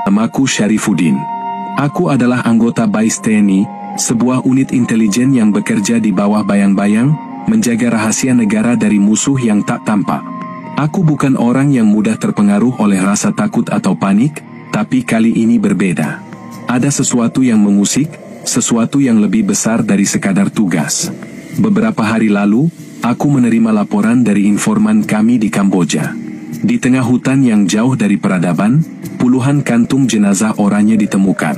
Namaku Syarifuddin. Aku adalah anggota BAIS TNI, sebuah unit intelijen yang bekerja di bawah bayang-bayang, menjaga rahasia negara dari musuh yang tak tampak. Aku bukan orang yang mudah terpengaruh oleh rasa takut atau panik, tapi kali ini berbeda. Ada sesuatu yang mengusik, sesuatu yang lebih besar dari sekadar tugas. Beberapa hari lalu, aku menerima laporan dari informan kami di Kamboja. Di tengah hutan yang jauh dari peradaban, puluhan kantung jenazah oranye ditemukan.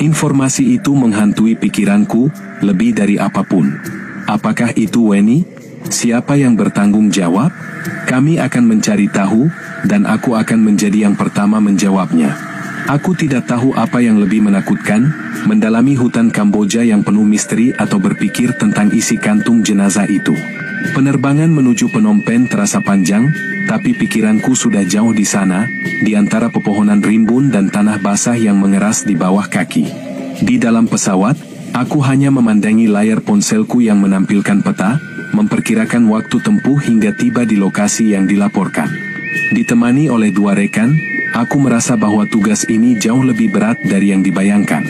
Informasi itu menghantui pikiranku, lebih dari apapun. Apakah itu WNI? Siapa yang bertanggung jawab? Kami akan mencari tahu, dan aku akan menjadi yang pertama menjawabnya. Aku tidak tahu apa yang lebih menakutkan, mendalami hutan Kamboja yang penuh misteri atau berpikir tentang isi kantung jenazah itu. Penerbangan menuju Phnom Penh terasa panjang, tapi pikiranku sudah jauh di sana, di antara pepohonan rimbun dan tanah basah yang mengeras di bawah kaki. Di dalam pesawat, aku hanya memandangi layar ponselku yang menampilkan peta, memperkirakan waktu tempuh hingga tiba di lokasi yang dilaporkan. Ditemani oleh dua rekan, aku merasa bahwa tugas ini jauh lebih berat dari yang dibayangkan.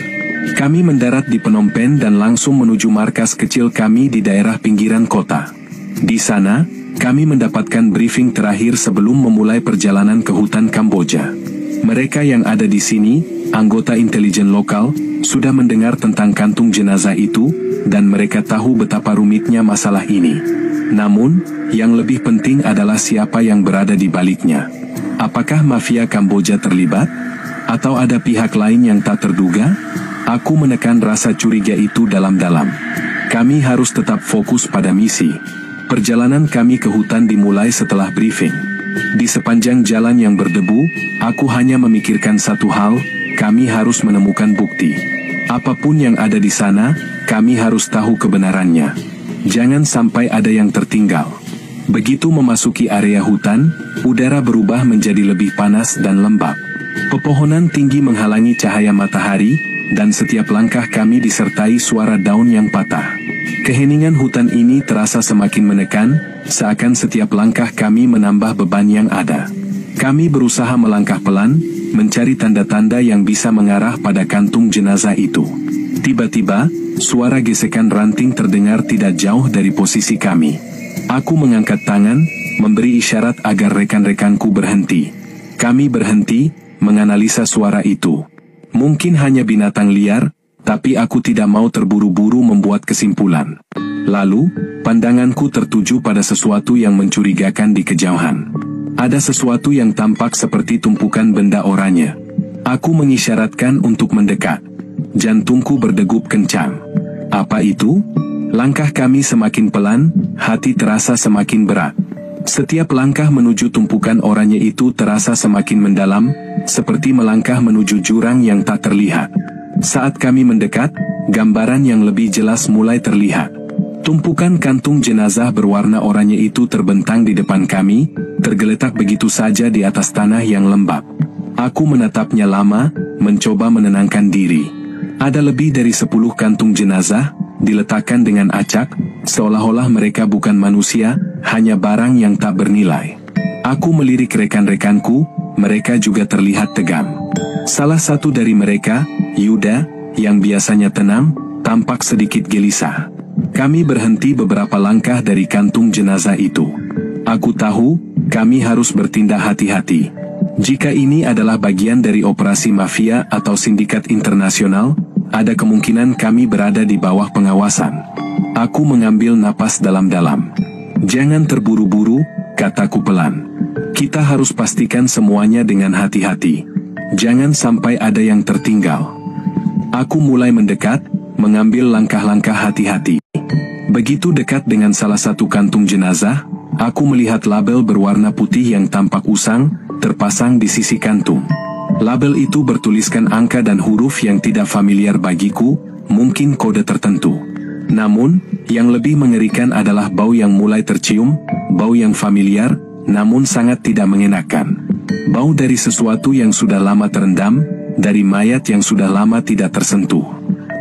Kami mendarat di Phnom Penh dan langsung menuju markas kecil kami di daerah pinggiran kota. Di sana, kami mendapatkan briefing terakhir sebelum memulai perjalanan ke hutan Kamboja. Mereka yang ada di sini, anggota intelijen lokal, sudah mendengar tentang kantung jenazah itu, dan mereka tahu betapa rumitnya masalah ini. Namun, yang lebih penting adalah siapa yang berada di baliknya. Apakah mafia Kamboja terlibat? Atau ada pihak lain yang tak terduga? Aku menekan rasa curiga itu dalam-dalam. Kami harus tetap fokus pada misi. Perjalanan kami ke hutan dimulai setelah briefing. Di sepanjang jalan yang berdebu, aku hanya memikirkan satu hal, kami harus menemukan bukti. Apapun yang ada di sana, kami harus tahu kebenarannya. Jangan sampai ada yang tertinggal. Begitu memasuki area hutan, udara berubah menjadi lebih panas dan lembab. Pepohonan tinggi menghalangi cahaya matahari, dan setiap langkah kami disertai suara daun yang patah. Keheningan hutan ini terasa semakin menekan, seakan setiap langkah kami menambah beban yang ada. Kami berusaha melangkah pelan, mencari tanda-tanda yang bisa mengarah pada kantung jenazah itu. Tiba-tiba, suara gesekan ranting terdengar tidak jauh dari posisi kami. Aku mengangkat tangan, memberi isyarat agar rekan-rekanku berhenti. Kami berhenti, menganalisa suara itu. Mungkin hanya binatang liar, tapi aku tidak mau terburu-buru membuat kesimpulan. Lalu, pandanganku tertuju pada sesuatu yang mencurigakan di kejauhan. Ada sesuatu yang tampak seperti tumpukan benda oranye. Aku mengisyaratkan untuk mendekat. Jantungku berdegup kencang. Apa itu? Langkah kami semakin pelan, hati terasa semakin berat. Setiap langkah menuju tumpukan oranye itu terasa semakin mendalam, seperti melangkah menuju jurang yang tak terlihat. Saat kami mendekat, gambaran yang lebih jelas mulai terlihat. Tumpukan kantung jenazah berwarna oranye itu terbentang di depan kami, tergeletak begitu saja di atas tanah yang lembab. Aku menatapnya lama, mencoba menenangkan diri. Ada lebih dari 10 kantung jenazah, diletakkan dengan acak, seolah-olah mereka bukan manusia, hanya barang yang tak bernilai. Aku melirik rekan-rekanku, mereka juga terlihat tegang. Salah satu dari mereka, Yuda, yang biasanya tenang, tampak sedikit gelisah. Kami berhenti beberapa langkah dari kantung jenazah itu. Aku tahu, kami harus bertindak hati-hati. Jika ini adalah bagian dari operasi mafia atau sindikat internasional, ada kemungkinan kami berada di bawah pengawasan. Aku mengambil napas dalam-dalam. Jangan terburu-buru, kataku pelan. Kita harus pastikan semuanya dengan hati-hati. Jangan sampai ada yang tertinggal. Aku mulai mendekat, mengambil langkah-langkah hati-hati. Begitu dekat dengan salah satu kantung jenazah, aku melihat label berwarna putih yang tampak usang, terpasang di sisi kantung. Label itu bertuliskan angka dan huruf yang tidak familiar bagiku, mungkin kode tertentu. Namun, yang lebih mengerikan adalah bau yang mulai tercium, bau yang familiar, namun sangat tidak mengenakan. Bau dari sesuatu yang sudah lama terendam, dari mayat yang sudah lama tidak tersentuh.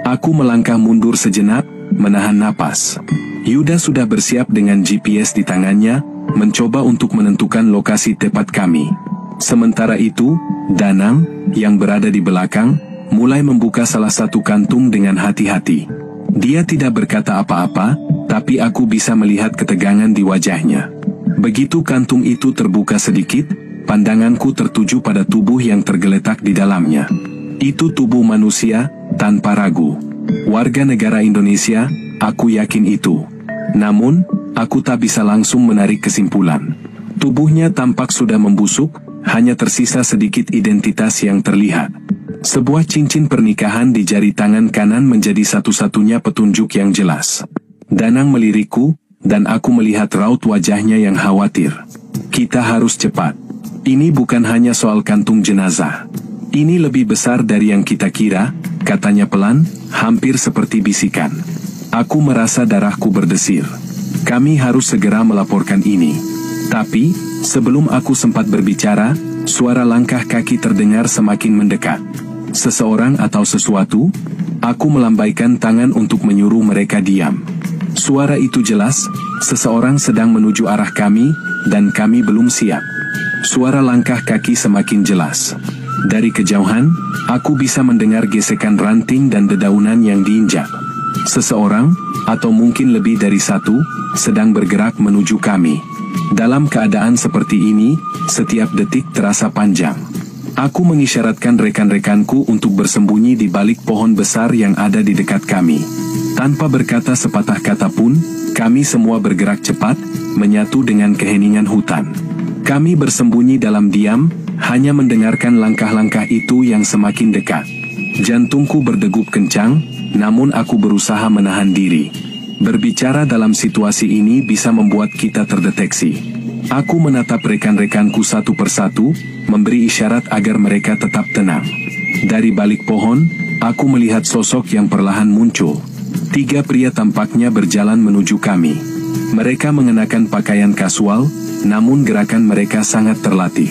Aku melangkah mundur sejenak, menahan napas. Yuda sudah bersiap dengan GPS di tangannya, mencoba untuk menentukan lokasi tepat kami. Sementara itu, Danang, yang berada di belakang, mulai membuka salah satu kantung dengan hati-hati. Dia tidak berkata apa-apa, tapi aku bisa melihat ketegangan di wajahnya. Begitu kantung itu terbuka sedikit, pandanganku tertuju pada tubuh yang tergeletak di dalamnya. Itu tubuh manusia, tanpa ragu. Warga negara Indonesia, aku yakin itu. Namun, aku tak bisa langsung menarik kesimpulan. Tubuhnya tampak sudah membusuk, hanya tersisa sedikit identitas yang terlihat. Sebuah cincin pernikahan di jari tangan kanan menjadi satu-satunya petunjuk yang jelas. Danang melirikku, dan aku melihat raut wajahnya yang khawatir. Kita harus cepat. Ini bukan hanya soal kantung jenazah. Ini lebih besar dari yang kita kira, katanya pelan, hampir seperti bisikan. Aku merasa darahku berdesir. Kami harus segera melaporkan ini. Tapi, sebelum aku sempat berbicara, suara langkah kaki terdengar semakin mendekat. Seseorang atau sesuatu? Aku melambaikan tangan untuk menyuruh mereka diam. Suara itu jelas, seseorang sedang menuju arah kami, dan kami belum siap. Suara langkah kaki semakin jelas. Dari kejauhan, aku bisa mendengar gesekan ranting dan dedaunan yang diinjak. Seseorang, atau mungkin lebih dari satu, sedang bergerak menuju kami. Dalam keadaan seperti ini, setiap detik terasa panjang. Aku mengisyaratkan rekan-rekanku untuk bersembunyi di balik pohon besar yang ada di dekat kami. Tanpa berkata sepatah kata pun, kami semua bergerak cepat, menyatu dengan keheningan hutan. Kami bersembunyi dalam diam, hanya mendengarkan langkah-langkah itu yang semakin dekat. Jantungku berdegup kencang, namun aku berusaha menahan diri. Berbicara dalam situasi ini bisa membuat kita terdeteksi. Aku menatap rekan-rekanku satu persatu, memberi isyarat agar mereka tetap tenang. Dari balik pohon, aku melihat sosok yang perlahan muncul. 3 pria tampaknya berjalan menuju kami. Mereka mengenakan pakaian kasual, namun gerakan mereka sangat terlatih.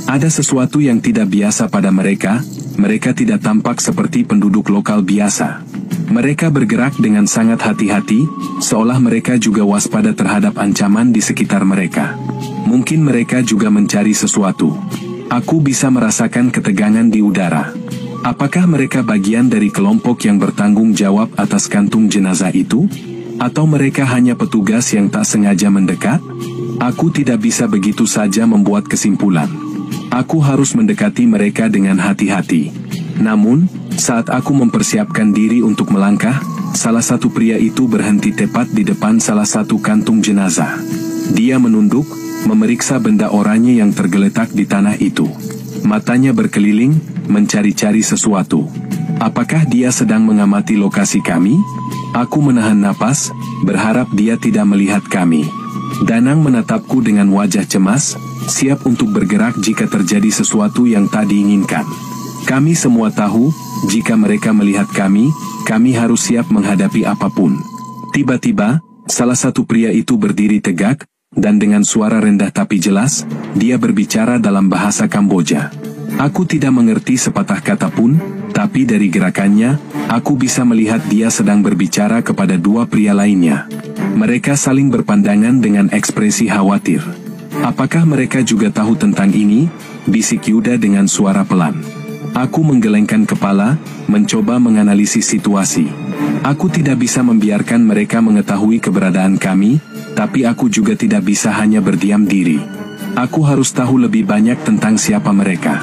Ada sesuatu yang tidak biasa pada mereka, mereka tidak tampak seperti penduduk lokal biasa. Mereka bergerak dengan sangat hati-hati, seolah mereka juga waspada terhadap ancaman di sekitar mereka. Mungkin mereka juga mencari sesuatu. Aku bisa merasakan ketegangan di udara. Apakah mereka bagian dari kelompok yang bertanggung jawab atas kantung jenazah itu? Atau mereka hanya petugas yang tak sengaja mendekat? Aku tidak bisa begitu saja membuat kesimpulan. Aku harus mendekati mereka dengan hati-hati. Namun, saat aku mempersiapkan diri untuk melangkah, salah satu pria itu berhenti tepat di depan salah satu kantung jenazah. Dia menunduk, memeriksa benda oranye yang tergeletak di tanah itu. Matanya berkeliling, mencari-cari sesuatu. Apakah dia sedang mengamati lokasi kami? Aku menahan napas, berharap dia tidak melihat kami. Danang menatapku dengan wajah cemas, siap untuk bergerak jika terjadi sesuatu yang tak diinginkan. Kami semua tahu, jika mereka melihat kami harus siap menghadapi apapun. Tiba-tiba, salah satu pria itu berdiri tegak, dan dengan suara rendah tapi jelas, dia berbicara dalam bahasa Kamboja. Aku tidak mengerti sepatah kata pun, tapi dari gerakannya, aku bisa melihat dia sedang berbicara kepada 2 pria lainnya. Mereka saling berpandangan dengan ekspresi khawatir. Apakah mereka juga tahu tentang ini? Bisik Yuda dengan suara pelan. Aku menggelengkan kepala, mencoba menganalisis situasi. Aku tidak bisa membiarkan mereka mengetahui keberadaan kami, tapi aku juga tidak bisa hanya berdiam diri. Aku harus tahu lebih banyak tentang siapa mereka.